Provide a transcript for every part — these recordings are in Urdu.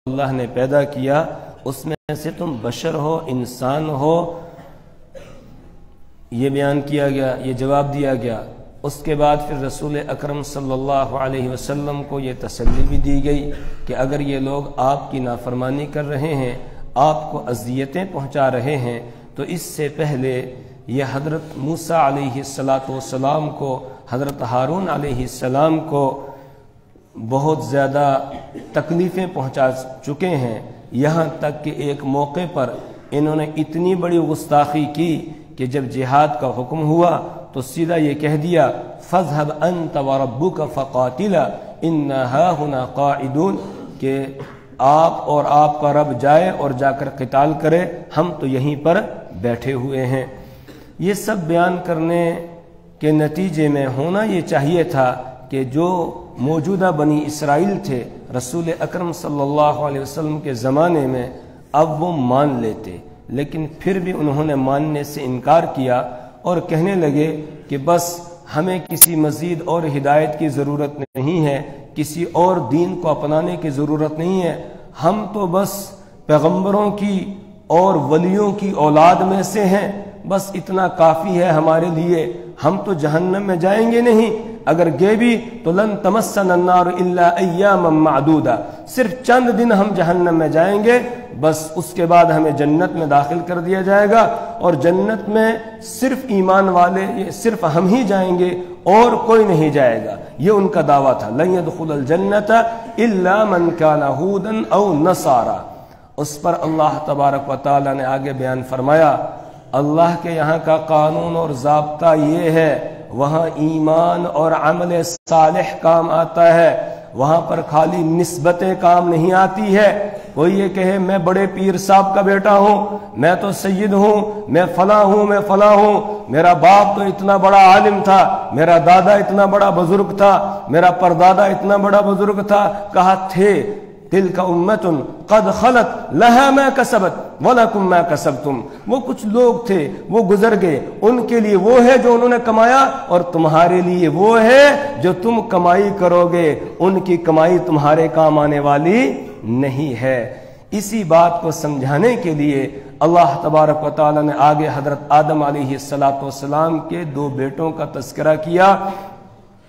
اللہ نے پیدا کیا اس میں سے تم بشر ہو، انسان ہو، یہ بیان کیا گیا، یہ جواب دیا گیا۔ اس کے بعد پھر رسول اکرم صلی اللہ علیہ وسلم کو یہ تسلی بھی دی گئی کہ اگر یہ لوگ آپ کی نافرمانی کر رہے ہیں، آپ کو اذیتیں پہنچا رہے ہیں، تو اس سے پہلے یہ حضرت موسیٰ علیہ السلام کو، حضرت ہارون علیہ السلام کو بہت زیادہ تکلیفیں پہنچا چکے ہیں، یہاں تک کہ ایک موقع پر انہوں نے اتنی بڑی گستاخی کی کہ جب جہاد کا حکم ہوا تو سیدھا یہ کہہ دیا فَاذْهَبْ أَنْتَ وَرَبُّكَ فَقَاتِلَا إِنَّا هَاهُنَا قَاعِدُونَ کہ آپ اور آپ کا رب جائے اور جا کر قتال کرے، ہم تو یہیں پر بیٹھے ہوئے ہیں۔ یہ سب بیان کرنے کے نتیجے میں ہونا یہ چاہیے تھا کہ جو موجودہ بنی اسرائیل تھے رسول اکرم صلی اللہ علیہ وسلم کے زمانے میں، اب وہ مان لیتے، لیکن پھر بھی انہوں نے ماننے سے انکار کیا اور کہنے لگے کہ بس ہمیں کسی مزید اور ہدایت کی ضرورت نہیں ہے، کسی اور دین کو اپنانے کی ضرورت نہیں ہے، ہم تو بس پیغمبروں کی اور ولیوں کی اولاد میں سے ہیں، بس اتنا کافی ہے ہمارے لیے، ہم تو جہنم میں جائیں گے نہیں، اگر گئے بھی تو لن تمسنا النار الا ایاما معدودا، صرف چند دن ہم جہنم میں جائیں گے، بس اس کے بعد ہمیں جنت میں داخل کر دیا جائے گا، اور جنت میں صرف ایمان والے، صرف ہم ہی جائیں گے اور کوئی نہیں جائے گا، یہ ان کا دعویٰ تھا۔ لن يدخل الجنت الا من كان هودا او نصارا۔ اس پر اللہ تبارک و تعالی نے آگے بیان فرمایا اللہ کے یہاں کا قانون اور ضابطہ یہ ہے، وہاں ایمان اور عمل صالح کام آتا ہے، وہاں پر خالی نسبتیں کام نہیں آتی ہے۔ کوئی یہ کہے میں بڑے پیر صاحب کا بیٹا ہوں، میں تو سید ہوں، میں فلاں ہوں، میں فلاں ہوں، میرا باپ تو اتنا بڑا عالم تھا، میرا دادا اتنا بڑا بزرگ تھا، میرا پردادا اتنا بڑا بزرگ تھا، کہا تھے تلک امت قد خلت لها ما کسبت ولکم ما کسبتم، وہ کچھ لوگ تھے وہ گزر گئے، ان کے لیے وہ ہے جو انہوں نے کمایا، اور تمہارے لیے وہ ہے جو تم کمائی کرو گے، ان کی کمائی تمہارے کام آنے والی نہیں ہے۔ اسی بات کو سمجھانے کے لیے اللہ تبارک و تعالی نے آگے حضرت آدم علیہ السلام کے دو بیٹوں کا تذکرہ کیا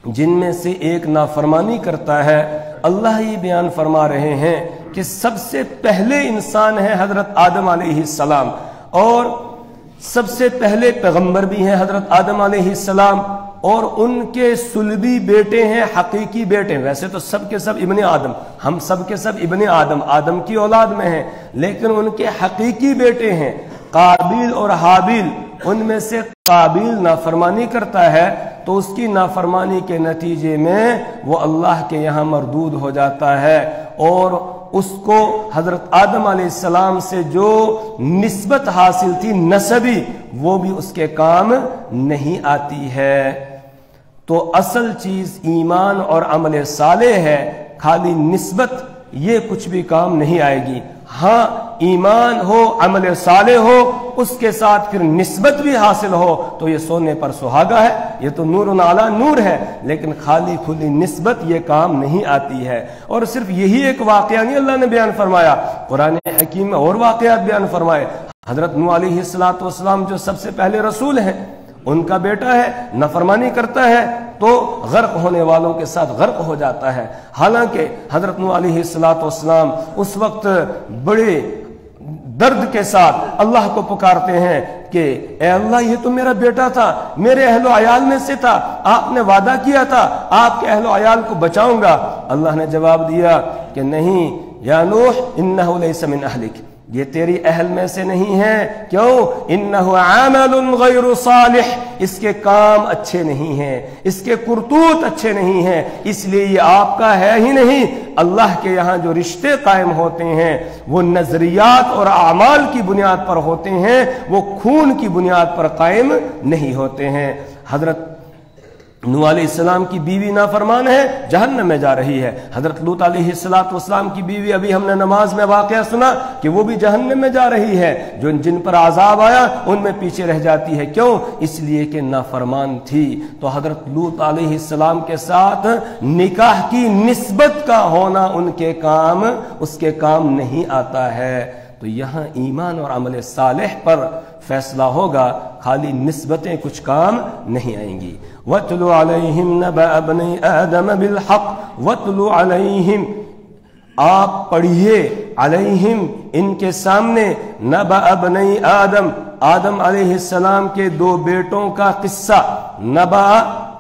جن میں سے ایک نافرمانی کرتا ہے۔ اللہ یہ بیان فرما رہے ہیں کہ سب سے پہلے انسان ہے حضرت آدم علیہ السلام، اور سب سے پہلے پیغمبر بھی ہیں حضرت آدم علیہ السلام، اور ان کے صلبی بیٹے ہیں، حقیقی بیٹے، ویسے تو سب کے سب ابن آدم، ہم سب کے سب ابن آدم، آدم کی اولاد میں ہیں، لیکن ان کے حقیقی بیٹے ہیں قابیل اور حابیل۔ ان میں سے قابیل نافرمانی کرتا ہے تو اس کی نافرمانی کے نتیجے میں وہ اللہ کے یہاں مردود ہو جاتا ہے، اور اس کو حضرت آدم علیہ السلام سے جو نسبت حاصل تھی نسبی، وہ بھی اس کے کام نہیں آتی ہے۔ تو اصل چیز ایمان اور عمل صالح ہے، خالی نسبت یہ کچھ بھی کام نہیں آئے گی۔ ہاں ایمان ہو، عمل صالح ہو، اس کے ساتھ پھر نسبت بھی حاصل ہو تو یہ سونے پر سہاگا ہے، یہ تو نور علی نور ہے، لیکن خالی کھلی نسبت یہ کام نہیں آتی ہے۔ اور صرف یہی ایک واقعہ نہیں اللہ نے بیان فرمایا، قرآن حکیم میں اور واقعات بیان فرمائے۔ حضرت نوح علیہ السلام جو سب سے پہلے رسول ہیں، ان کا بیٹا ہے، نافرمانی کرتا ہے تو غرق ہونے والوں کے ساتھ غرق ہو جاتا ہے۔ حالانکہ حضرت نوح علیہ السلام اس وقت بڑے درد کے ساتھ اللہ کو پکارتے ہیں کہ اے اللہ یہ تو میرا بیٹا تھا، میرے اہل و عیال میں سے تھا، آپ نے وعدہ کیا تھا آپ کے اہل و عیال کو بچاؤں گا۔ اللہ نے جواب دیا کہ نہیں یا نوح انہ لیس من اہلک، یہ تیری اہل میں سے نہیں ہے۔ کیوں؟ انہ عامل غیر صالح، اس کے کام اچھے نہیں ہیں، اس کے کرتوت اچھے نہیں ہیں، اس لیے یہ آپ کا ہے ہی نہیں۔ اللہ کے یہاں جو رشتے قائم ہوتے ہیں وہ نظریات اور اعمال کی بنیاد پر ہوتے ہیں، وہ خون کی بنیاد پر قائم نہیں ہوتے ہیں۔ حضرت نوح علیہ السلام کی بیوی نافرمان ہے، جہنم میں جا رہی ہے۔ حضرت لوط علیہ السلام کی بیوی، ابھی ہم نے نماز میں واقعہ سنا کہ وہ بھی جہنم میں جا رہی ہے، جو جن پر عذاب آیا ان میں پیچھے رہ جاتی ہے۔ کیوں؟ اس لیے کہ نافرمان تھی۔ تو حضرت لوط علیہ السلام کے ساتھ نکاح کی نسبت کا ہونا اس کے کام نہیں آتا ہے۔ تو یہاں ایمان اور عمل صالح پر فیصلہ ہوگا، خالی نسبتیں کچھ کام نہیں آئیں گی۔ وَاتْلُ عَلَيْهِمْ نَبَأَ ابْنَيْ آدَمَ بِالْحَقِّ وَاتْلُ عَلَيْهِمْ، آپ پڑھیے، علیہم ان کے سامنے، نبأ ابنی آدم، آدم علیہ السلام کے دو بیٹوں کا قصہ۔ نبأ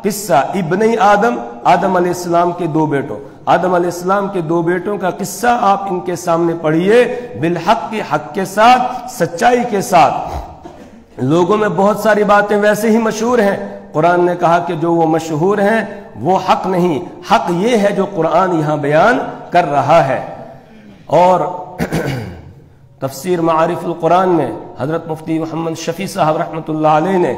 قصہ، ابنی آدم، آدم علیہ السلام کے دو بیٹوں، آدم علیہ السلام کے دو بیٹوں کا قصہ آپ ان کے سامنے پڑھیے، بالحق، حق کے ساتھ، سچائی کے ساتھ۔ لوگوں میں بہت ساری باتیں ویسے ہی مشہور ہیں، قرآن نے کہا کہ جو وہ مشہور ہیں وہ حق نہیں، حق یہ ہے جو قرآن یہاں بیان کر رہا ہے۔ اور تفسیر معارف القرآن میں حضرت مفتی محمد شفیع صاحب رحمۃ اللہ علیہ نے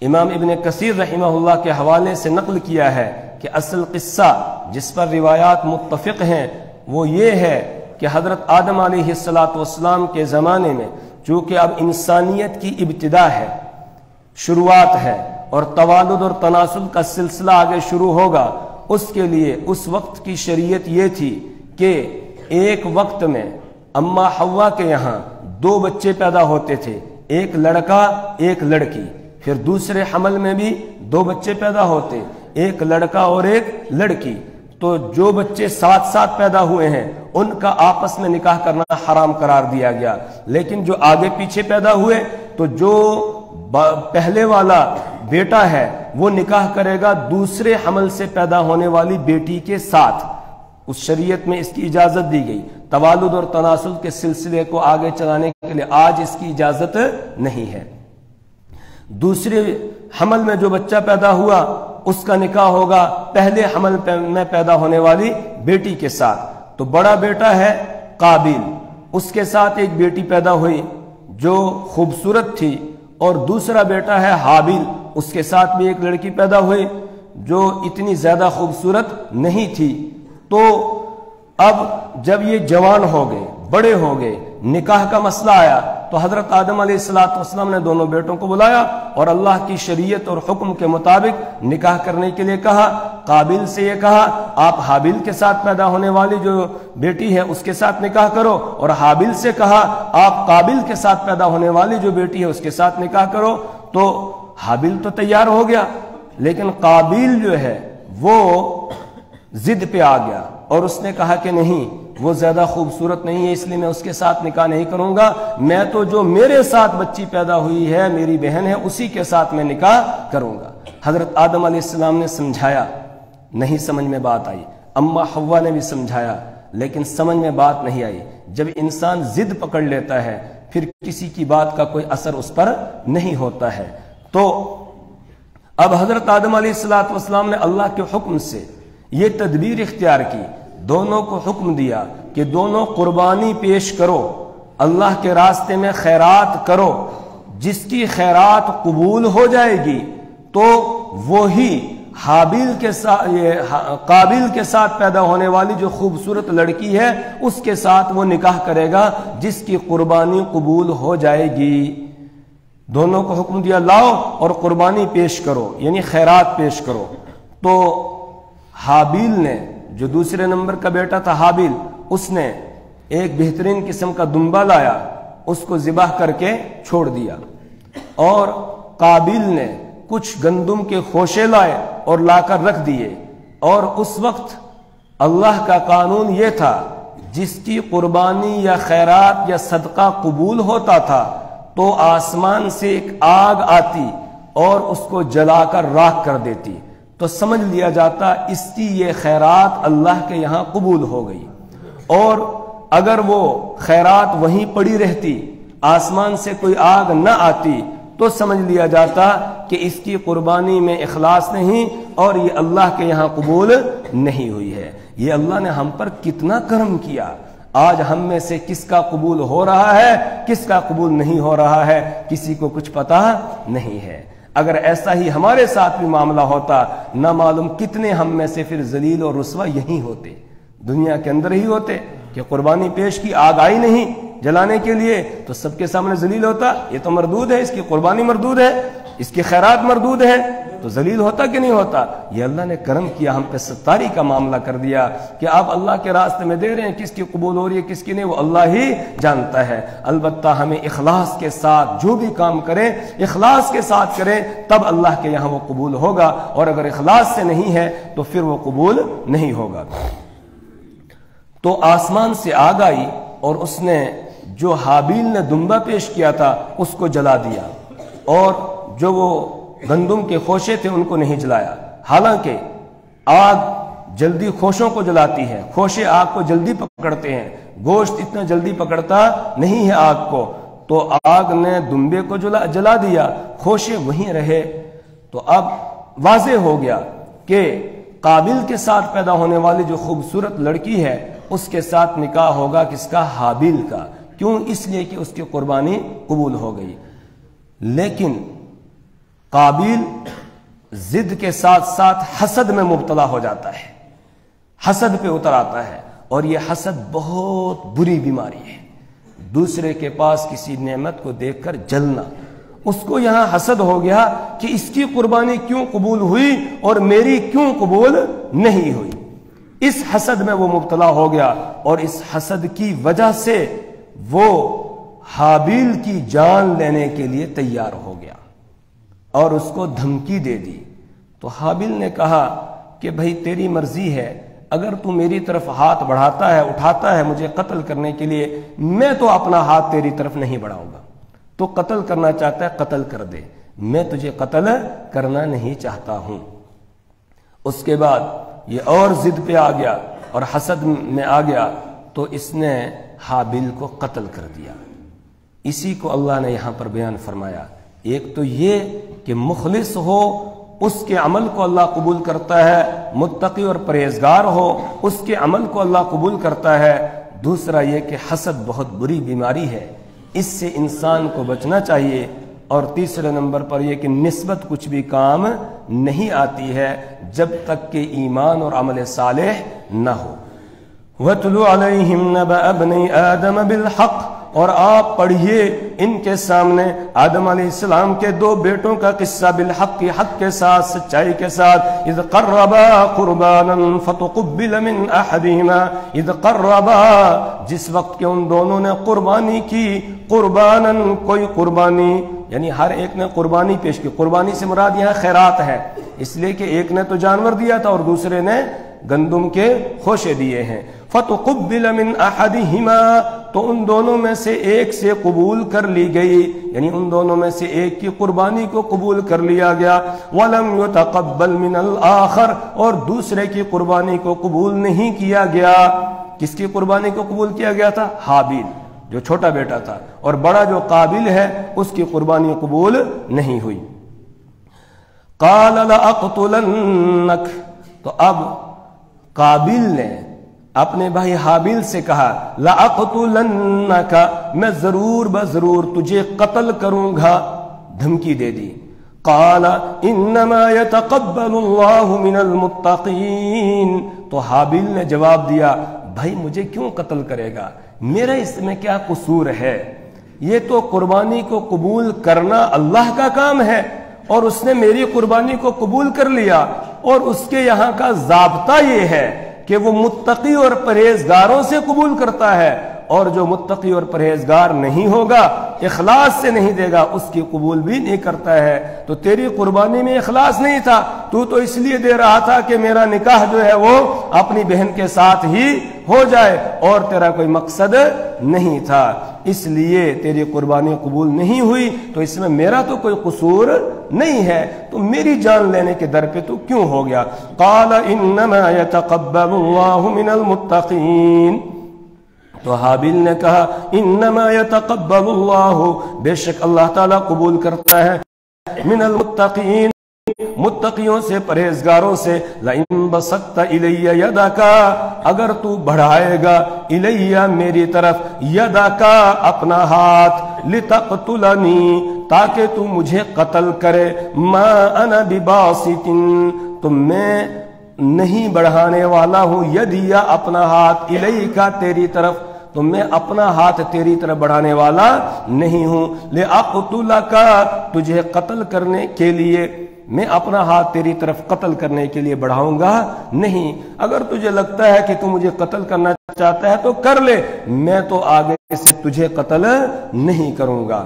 امام ابن کثیر رحمہ اللہ کے حوالے سے نقل کیا ہے کہ اصل قصہ جس پر روایات متفق ہیں وہ یہ ہے کہ حضرت آدم علیہ السلام کے زمانے میں، چونکہ اب انسانیت کی ابتدا ہے، شروعات ہے، اور توالد اور تناسل کا سلسلہ آگے شروع ہوگا، اس کے لیے اس وقت کی شریعت یہ تھی کہ ایک وقت میں اما حوا کے یہاں دو بچے پیدا ہوتے تھے، ایک لڑکا ایک لڑکی، پھر دوسرے حمل میں بھی دو بچے پیدا ہوتے، ایک لڑکا اور ایک لڑکی۔ تو جو بچے ساتھ ساتھ پیدا ہوئے ہیں ان کا آپس میں نکاح کرنا حرام قرار دیا گیا، لیکن جو آگے پیچھے پیدا ہوئے تو جو پہلے والا بیٹا ہے وہ نکاح کرے گا دوسرے حمل سے پیدا ہونے والی بیٹی کے ساتھ۔ اس شریعت میں اس کی اجازت دی گئی، توالد اور تناسل کے سلسلے کو آگے چلانے کے لیے۔ آج اس کی اجازت نہیں ہے۔ دوسرے حمل میں جو بچہ پیدا ہوا اس کا نکاح ہوگا پہلے حمل میں پیدا ہونے والی بیٹی کے ساتھ۔ تو بڑا بیٹا ہے قابیل، اس کے ساتھ ایک بیٹی پیدا ہوئی جو خوبصورت تھی، اور دوسرا بیٹا ہے حابیل، اس کے ساتھ بھی ایک لڑکی پیدا ہوئی جو اتنی زیادہ خوبصورت نہیں تھی۔ تو اب جب یہ جوان ہو گئے، بڑے ہو گئے، نکاح کا مسئلہ آیا تو حضرت آدم علیہ السلام نے دونوں بیٹوں کو بلایا اور اللہ کی شریعت اور حکم کے مطابق نکاح کرنے کے لیے کہا۔ قابیل سے یہ کہا آپ حابیل کے ساتھ پیدا ہونے والی جو بیٹی ہے اس کے ساتھ نکاح کرو، اور حابیل سے کہا آپ قابیل کے ساتھ پیدا ہونے والی جو بیٹی ہے اس کے ساتھ نکاح کرو۔ تو حابیل تو تیار ہو گیا، لیکن قابیل جو ہے وہ ضد پہ آ گیا اور اس نے کہا کہ نہیں، وہ زیادہ خوبصورت نہیں ہے، اس لیے میں اس کے ساتھ نکاح نہیں کروں گا، میں تو جو میرے ساتھ بچی پیدا ہوئی ہے، میری بہن ہے، اسی کے ساتھ میں نکاح کروں گا۔ حضرت آدم علیہ السلام نے سمجھایا، نہیں سمجھ میں بات آئی، اما حوا نے بھی سمجھایا، لیکن سمجھ میں بات نہیں آئی۔ جب انسان ضد پکڑ لیتا ہے پھر کسی کی بات کا کوئی اثر اس پر نہیں ہوتا ہے۔ تو اب حضرت آدم علیہ السلام نے اللہ کے حکم سے یہ تدبیر اختیار کی، دونوں کو حکم دیا کہ دونوں قربانی پیش کرو، اللہ کے راستے میں خیرات کرو، جس کی خیرات قبول ہو جائے گی تو وہی قابیل کے ساتھ پیدا ہونے والی جو خوبصورت لڑکی ہے اس کے ساتھ وہ نکاح کرے گا جس کی قربانی قبول ہو جائے گی۔ دونوں کو حکم دیا لاؤ اور قربانی پیش کرو، یعنی خیرات پیش کرو۔ تو حابیل نے، جو دوسرے نمبر کا بیٹا تھا حابیل، اس نے ایک بہترین قسم کا دمبا لایا، اس کو ذبح کر کے چھوڑ دیا، اور قابیل نے کچھ گندم کے خوشے لائے اور لا کر رکھ دیے۔ اور اس وقت اللہ کا قانون یہ تھا جس کی قربانی یا خیرات یا صدقہ قبول ہوتا تھا تو آسمان سے ایک آگ آتی اور اس کو جلا کر راکھ کر دیتی، تو سمجھ لیا جاتا اس کی یہ خیرات اللہ کے یہاں قبول ہو گئی۔ اور اگر وہ خیرات وہیں پڑی رہتی، آسمان سے کوئی آگ نہ آتی، تو سمجھ لیا جاتا کہ اس کی قربانی میں اخلاص نہیں اور یہ اللہ کے یہاں قبول نہیں ہوئی ہے۔ یہ اللہ نے ہم پر کتنا کرم کیا۔ آج ہم میں سے کس کا قبول ہو رہا ہے، کس کا قبول نہیں ہو رہا ہے، کسی کو کچھ پتا نہیں ہے۔ اگر ایسا ہی ہمارے ساتھ بھی معاملہ ہوتا نہ معلوم کتنے ہم میں سے پھر ذلیل اور رسوا یہی ہوتے، دنیا کے اندر ہی ہوتے کہ قربانی پیش کی، آگ آئی نہیں جلانے کے لیے تو سب کے سامنے ذلیل ہوتا، یہ تو مردود ہے، اس کی قربانی مردود ہے، اس کی خیرات مردود ہے، تو ذلیل ہوتا کہ نہیں ہوتا؟ یہ اللہ نے کرم کیا، ہم پہ ستاری کا معاملہ کر دیا کہ آپ اللہ کے راستے میں دے رہے ہیں، کس کی قبول ہو رہی ہے کس کی نہیں وہ اللہ ہی جانتا ہے۔ البتہ ہمیں اخلاص کے ساتھ جو بھی کام کریں اخلاص کے ساتھ کریں، تب اللہ کے یہاں وہ قبول ہوگا، اور اگر اخلاص سے نہیں ہے تو پھر وہ قبول نہیں ہوگا۔ تو آسمان سے آگ آئی اور اس نے جو حابیل نے دمبا پیش کیا تھا اس کو جلا دیا، اور جو وہ گندم کے خوشے تھے ان کو نہیں جلایا۔ حالانکہ آگ جلدی خوشوں کو جلاتی ہے، خوشے آگ کو جلدی پکڑتے ہیں، گوشت اتنا جلدی پکڑتا نہیں ہے آگ کو، تو آگ نے دمبے کو جلا دیا، خوشے وہیں رہے۔ تو اب واضح ہو گیا کہ قابل کے ساتھ پیدا ہونے والی جو خوبصورت لڑکی ہے اس کے ساتھ نکاح ہوگا کس کا؟ حابیل کا۔ کیوں؟ اس لیے کہ اس کی قربانی قبول ہو گئی۔ لیکن قابیل ضد کے ساتھ ساتھ حسد میں مبتلا ہو جاتا ہے، حسد پہ اتر آتا ہے، اور یہ حسد بہت بری بیماری ہے۔ دوسرے کے پاس کسی نعمت کو دیکھ کر جلنا، اس کو یہاں حسد ہو گیا کہ اس کی قربانی کیوں قبول ہوئی اور میری کیوں قبول نہیں ہوئی۔ اس حسد میں وہ مبتلا ہو گیا، اور اس حسد کی وجہ سے وہ حابیل کی جان لینے کے لیے تیار ہو گیا اور اس کو دھمکی دے دی۔ تو حابیل نے کہا کہ بھئی تیری مرضی ہے، اگر تو میری طرف ہاتھ بڑھاتا ہے اٹھاتا ہے مجھے قتل کرنے کے لیے، میں تو اپنا ہاتھ تیری طرف نہیں بڑھاؤں گا۔ تو قتل کرنا چاہتا ہے قتل کر دے، میں تجھے قتل کرنا نہیں چاہتا ہوں۔ اس کے بعد یہ اور ضد پہ آ گیا اور حسد میں آ گیا، تو اس نے حابیل کو قتل کر دیا۔ اسی کو اللہ نے یہاں پر بیان فرمایا، ایک تو یہ کہ مخلص ہو اس کے عمل کو اللہ قبول کرتا ہے، متقی اور پرہیزگار ہو اس کے عمل کو اللہ قبول کرتا ہے۔ دوسرا یہ کہ حسد بہت بری بیماری ہے، اس سے انسان کو بچنا چاہیے۔ اور تیسرے نمبر پر یہ کہ نسبت کچھ بھی کام نہیں آتی ہے جب تک کہ ایمان اور عمل صالح نہ ہو۔ وَاتْلُ عَلَيْهِمْ نَبَأَ ابْنَيْ آدَمَ بِالْحَقِّ، اور آپ پڑھیے ان کے سامنے آدم علیہ السلام کے دو بیٹوں کا قصہ، بالحق کی حق کے ساتھ، سچائی کے ساتھ۔ اذ قربا قربانا فتقبل من احدہما، اذ قربا جس وقت کہ ان دونوں نے قربانی کی، قربانا کوئی قربانی، یعنی ہر ایک نے قربانی پیش کی۔ قربانی سے مراد یہاں خیرات ہے، اس لیے کہ ایک نے تو جانور دیا تھا اور دوسرے نے گندم کے خوشے دیے ہیں۔ فتقبل من احدہما، تو ان دونوں میں سے ایک سے قبول کر لی گئی، یعنی ان دونوں میں سے ایک کی قربانی کو قبول کر لیا گیا۔ ولم يتقبل من الآخر، اور دوسرے کی قربانی کو قبول نہیں کیا گیا۔ کس کی قربانی کو قبول کیا گیا تھا؟ حابیل جو چھوٹا بیٹا تھا، اور بڑا جو قابل ہے اس کی قربانی قبول نہیں ہوئی۔ قال لأقتلنک، تو اب قابل نے اپنے بھائی حابیل سے کہا لأقتلنک، میں ضرور بضرور تجھے قتل کروں گا، دھمکی دے دی۔ قال انما يتقبل الله من المتقین، تو حابیل نے جواب دیا بھائی مجھے کیوں قتل کرے گا، میرا اس میں کیا قصور ہے؟ یہ تو قربانی کو قبول کرنا اللہ کا کام ہے، اور اس نے میری قربانی کو قبول کر لیا، اور اس کے یہاں کا ضابطہ یہ ہے کہ وہ متقی اور پرہیزگاروں سے قبول کرتا ہے، اور جو متقی اور پرہیزگار نہیں ہوگا، اخلاص سے نہیں دے گا، اس کی قبول بھی نہیں کرتا ہے۔ تو تیری قربانی میں اخلاص نہیں تھا، تو اس لیے دے رہا تھا کہ میرا نکاح جو ہے وہ اپنی بہن کے ساتھ ہی ہو جائے، اور تیرا کوئی مقصد نہیں تھا، اس لیے تیری قربانی قبول نہیں ہوئی، تو اس میں میرا تو کوئی قصور نہیں ہے، تو میری جان لینے کے در پہ تو کیوں ہو گیا؟ قال انما يتقبل الله من المتقین، تو حابیل نے کہا انما يتقبل اللہ، بے شک اللہ تعالیٰ قبول کرتا ہے، من المتقین، متقیوں سے، پرہیزگاروں سے۔ لئن بسطت الی یدک، اگر تو بڑھائے گا الی میری طرف، یدک اپنا ہاتھ، لتقتلنی تاکہ تو مجھے قتل کرے، ما انا بباسطن، تو میں نہیں بڑھانے والا ہوں، یدیا اپنا ہاتھ، الیکا تیری طرف، تو میں اپنا ہاتھ تیری طرف بڑھانے والا نہیں ہوں، لأقتلک، تجھے قتل کرنے کے لیے، میں اپنا ہاتھ تیری طرف قتل کرنے کے لیے بڑھاؤں گا نہیں۔ اگر تجھے لگتا ہے کہ تو مجھے قتل کرنا چاہتا ہے تو کر لے، میں تو آگے سے تجھے قتل نہیں کروں گا۔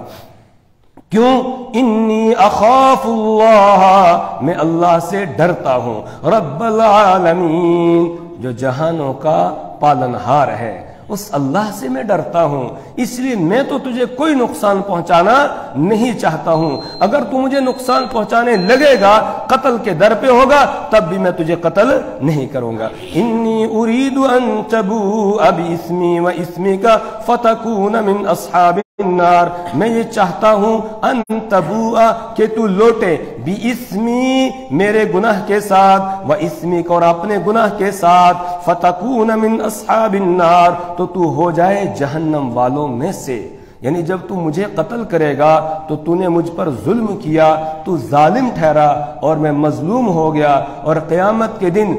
کیوں؟ انی اخاف اللہ، میں اللہ سے ڈرتا ہوں، رب العالمین، جو جہانوں کا پالنہار ہے، اس اللہ سے میں ڈرتا ہوں، اس لیے میں تو تجھے کوئی نقصان پہنچانا نہیں چاہتا ہوں۔ اگر تو مجھے نقصان پہنچانے لگے گا، قتل کے در پہ ہوگا، تب بھی میں تجھے قتل نہیں کروں گا۔ انی ارید ان تبوء باسمی و اسمک فتکون من اصحاب النار، میں یہ چاہتا ہوں ان تبوء، کہ تو لوٹے، باسمی، میرے گناہ کے ساتھ، و اسمک، اور اپنے گناہ کے ساتھ، فتکون من اصحاب النار، تو ہو جائے جہنم والوں میں سے۔ یعنی جب تو مجھے قتل کرے گا تو تو نے مجھ پر ظلم کیا، تو ظالم ٹھہرا اور میں مظلوم ہو گیا، اور قیامت کے دن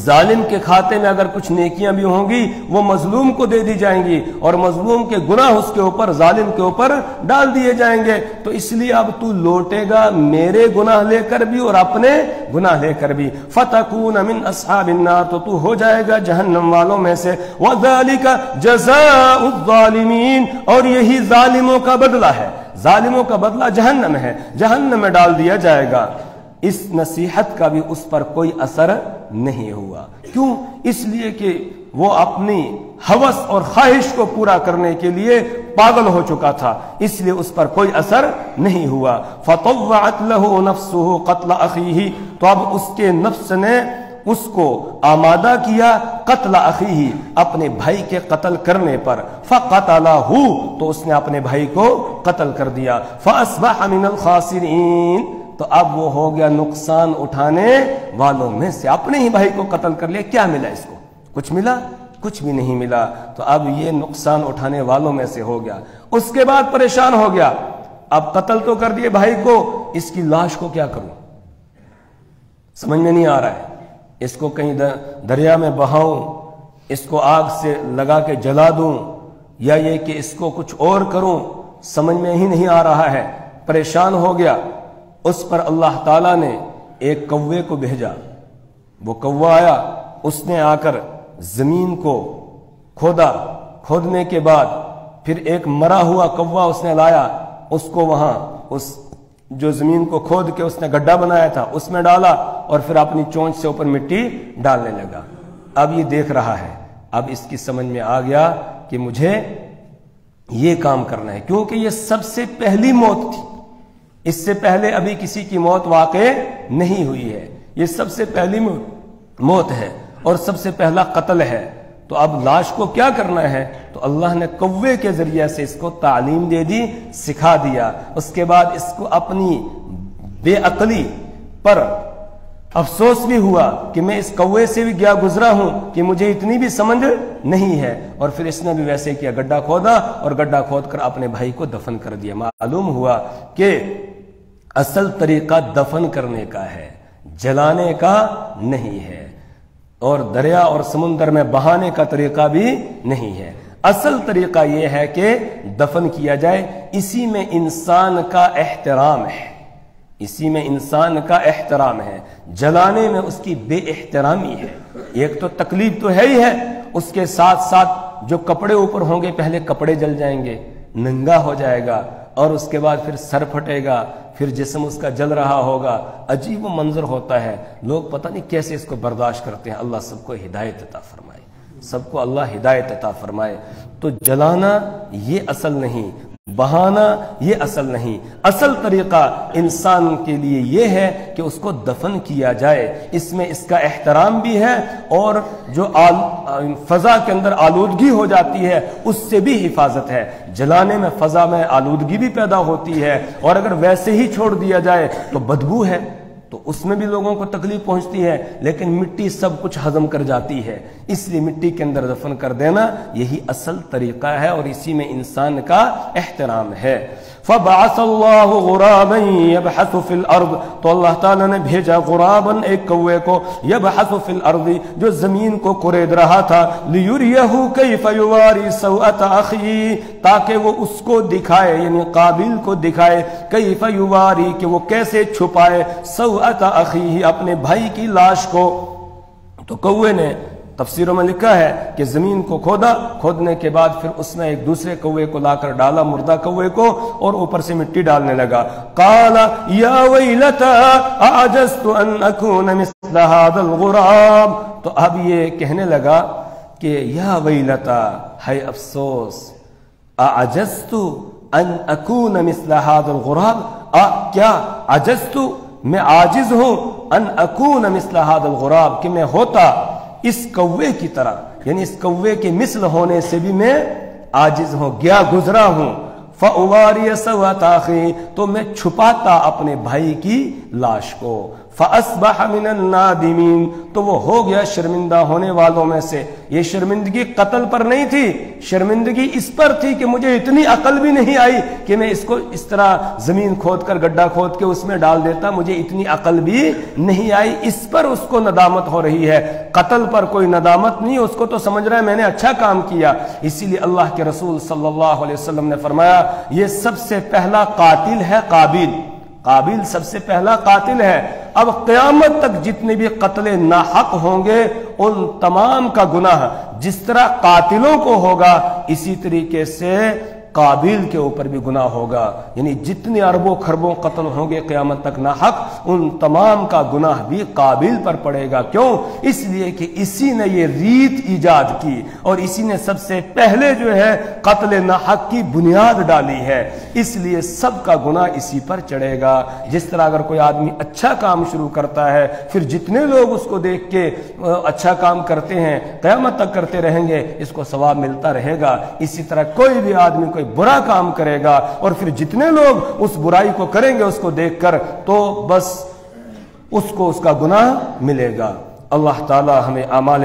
ظالم کے کھاتے میں اگر کچھ نیکیاں بھی ہوں گی وہ مظلوم کو دے دی جائیں گی، اور مظلوم کے گناہ اس کے اوپر، ظالم کے اوپر ڈال دیے جائیں گے۔ تو اس لیے اب تو لوٹے گا میرے گناہ لے کر بھی اور اپنے گناہ لے کر بھی، فتکون من اصحاب النار، تو ہو جائے گا جہنم والوں میں سے، وذالک جزاء الظالمین، اور یہی ظالموں کا بدلہ ہے، ظالموں کا بدلہ جہنم ہے، جہنم میں ڈال دیا جائے گا۔ اس نصیحت کا بھی اس پر کوئی اثر نہیں ہوا۔ کیوں؟ اس لیے کہ وہ اپنی ہوس اور خواہش کو پورا کرنے کے لیے پاگل ہو چکا تھا، اس لیے اس پر کوئی اثر نہیں ہوا۔ فطوعت له نفسه قتل اخیہ، تو اب اس کے نفس نے اس کو آمادہ کیا قتل اخیہ، اپنے بھائی کے قتل کرنے پر، فقتلہ، تو اس نے اپنے بھائی کو قتل کر دیا، فاصبح من الخاسرین، تو اب وہ ہو گیا نقصان اٹھانے والوں میں سے، اپنے ہی بھائی کو قتل کر لیا، کیا ملا اس کو؟ کچھ ملا؟ کچھ بھی نہیں ملا، تو اب یہ نقصان اٹھانے والوں میں سے ہو گیا۔ اس کے بعد پریشان ہو گیا، اب قتل تو کر دیے بھائی کو، اس کی لاش کو کیا کروں؟ سمجھ میں نہیں آ رہا ہے، اس کو کہیں دریا میں بہاؤں، اس کو آگ سے لگا کے جلا دوں، یا یہ کہ اس کو کچھ اور کروں، سمجھ میں ہی نہیں آ رہا ہے، پریشان ہو گیا۔ اس پر اللہ تعالیٰ نے ایک کوے کو بھیجا، وہ کوا آیا، اس نے آ کر زمین کو کھودا، کھودنے کے بعد پھر ایک مرا ہوا کوا اس نے لایا، اس کو وہاں اس جو زمین کو کھود کے اس نے گڈھا بنایا تھا اس میں ڈالا، اور پھر اپنی چونچ سے اوپر مٹی ڈالنے لگا۔ اب یہ دیکھ رہا ہے، اب اس کی سمجھ میں آ گیا کہ مجھے یہ کام کرنا ہے، کیونکہ یہ سب سے پہلی موت تھی، اس سے پہلے ابھی کسی کی موت واقع نہیں ہوئی ہے، یہ سب سے پہلی موت ہے اور سب سے پہلا قتل ہے۔ تو اب لاش کو کیا کرنا ہے؟ تو اللہ نے کوے کے ذریعے سے اس کو تعلیم دے دی، سکھا دیا۔ اس کے بعد اس کو اپنی بے عقلی پر افسوس بھی ہوا کہ میں اس کوے سے بھی گیا گزرا ہوں کہ مجھے اتنی بھی سمجھ نہیں ہے، اور پھر اس نے بھی ویسے کیا، گڈھا کھودا اور گڈھا کھود کر اپنے بھائی کو دفن کر دیا۔ معلوم ہوا کہ اصل طریقہ دفن کرنے کا ہے، جلانے کا نہیں ہے، اور دریا اور سمندر میں بہانے کا طریقہ بھی نہیں ہے۔ اصل طریقہ یہ ہے کہ دفن کیا جائے، اسی میں انسان کا احترام ہے، اسی میں انسان کا احترام ہے، جلانے میں اس کی بے احترامی ہے۔ ایک تو تکلیف تو ہے ہی ہے، اس کے ساتھ ساتھ جو کپڑے اوپر ہوں گے پہلے کپڑے جل جائیں گے، ننگا ہو جائے گا، اور اس کے بعد پھر سر پھٹے گا، پھر جسم اس کا جل رہا ہوگا، عجیب و منظر ہوتا ہے، لوگ پتہ نہیں کیسے اس کو برداشت کرتے ہیں۔ اللہ سب کو ہدایت عطا فرمائے، سب کو اللہ ہدایت عطا فرمائے۔ تو جلانا یہ اصل نہیں، بہانا یہ اصل نہیں، اصل طریقہ انسان کے لیے یہ ہے کہ اس کو دفن کیا جائے، اس میں اس کا احترام بھی ہے، اور جو فضا کے اندر آلودگی ہو جاتی ہے اس سے بھی حفاظت ہے۔ جلانے میں فضا میں آلودگی بھی پیدا ہوتی ہے، اور اگر ویسے ہی چھوڑ دیا جائے تو بدبو ہے، تو اس میں بھی لوگوں کو تکلیف پہنچتی ہے، لیکن مٹی سب کچھ ہضم کر جاتی ہے، اس لیے مٹی کے اندر دفن کر دینا یہی اصل طریقہ ہے، اور اسی میں انسان کا احترام ہے۔ فبعث اللہ غرابا یبحث فی الارض، تو اللہ تعالیٰ نے بھیجا غرابا ایک کوے کو، یبحث فی الارض جو زمین کو کورید رہا تھا، لیریہ کیف یواری سوءۃ اخیہ تاکہ وہ اس کو دکھائے، یعنی قابیل کو دکھائے، کیف یواری کہ وہ کیسے چھپائے، سوءۃ اخیہ اپنے بھائی کی لاش کو۔ تو کوے نے تفسیروں میں لکھا ہے کہ زمین کو کھودا، کھودنے کے بعد پھر اس نے ایک دوسرے کوے کو لا کر ڈالا، مردہ کوے کو، اور اوپر سے مٹی ڈالنے لگا۔ قال یا ویلتا اعجزت ان اکون مثل هذا الغراب، تو اب یہ کہنے لگا کہ یا ویلتا ہے افسوس، اعجزت ان اکون مثل هذا الغراب، کیا عجزت میں عاجز ہوں، ان اکون مثل هذا الغراب کہ میں ہوتا اس کوے کی طرح، یعنی اس کوے کے مثل ہونے سے بھی میں عاجز ہوں، گیا گزرا ہوں۔ فَأُوَارِيَ سَوْءَةَ أَخِي تو میں چھپاتا اپنے بھائی کی لاش کو۔ فَأَصْبَحَ مِنَ النَّادِمِينَ تو وہ ہو گیا شرمندہ ہونے والوں میں سے۔ یہ شرمندگی قتل پر نہیں تھی، شرمندگی اس پر تھی کہ مجھے اتنی عقل بھی نہیں آئی کہ میں اس کو اس طرح زمین کھود کر گڈھا کھود کے اس میں ڈال دیتا، مجھے اتنی عقل بھی نہیں آئی، اس پر اس کو ندامت ہو رہی ہے۔ قتل پر کوئی ندامت نہیں، اس کو تو سمجھ رہا ہے میں نے اچھا کام کیا۔ اسی لیے اللہ کے رسول صلی اللہ علیہ وسلم نے فرمایا یہ سب سے پہلا قاتل ہے قابیل، قابیل سب سے پہلا قاتل ہے۔ اب قیامت تک جتنے بھی قتل ناحق ہوں گے ان تمام کا گناہ جس طرح قاتلوں کو ہوگا اسی طریقے سے قابیل کے اوپر بھی گناہ ہوگا، یعنی جتنے اربوں خربوں قتل ہوں گے قیامت تک ناحق ان تمام کا گناہ بھی قابیل پر پڑے گا۔ کیوں؟ اس لیے کہ اسی نے یہ ریت ایجاد کی اور اسی نے سب سے پہلے جو ہے قتل ناحق کی بنیاد ڈالی ہے، اس لیے سب کا گناہ اسی پر چڑھے گا۔ جس طرح اگر کوئی آدمی اچھا کام شروع کرتا ہے پھر جتنے لوگ اس کو دیکھ کے اچھا کام کرتے ہیں قیامت تک کرتے رہیں گے، اس کو ثواب ملتا رہے گا۔ اسی طرح کوئی بھی آدمی کوئی برا کام کرے گا اور پھر جتنے لوگ اس برائی کو کریں گے اس کو دیکھ کر تو بس اس کو اس کا گناہ ملے گا۔ اللہ تعالی ہمیں اعمال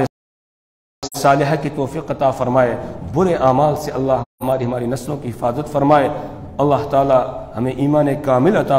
صالحہ کی توفیق عطا فرمائے، برے اعمال سے اللہ ہماری نسلوں کی حفاظت فرمائے۔ اللہ تعالی ہمیں ایمان کامل عطا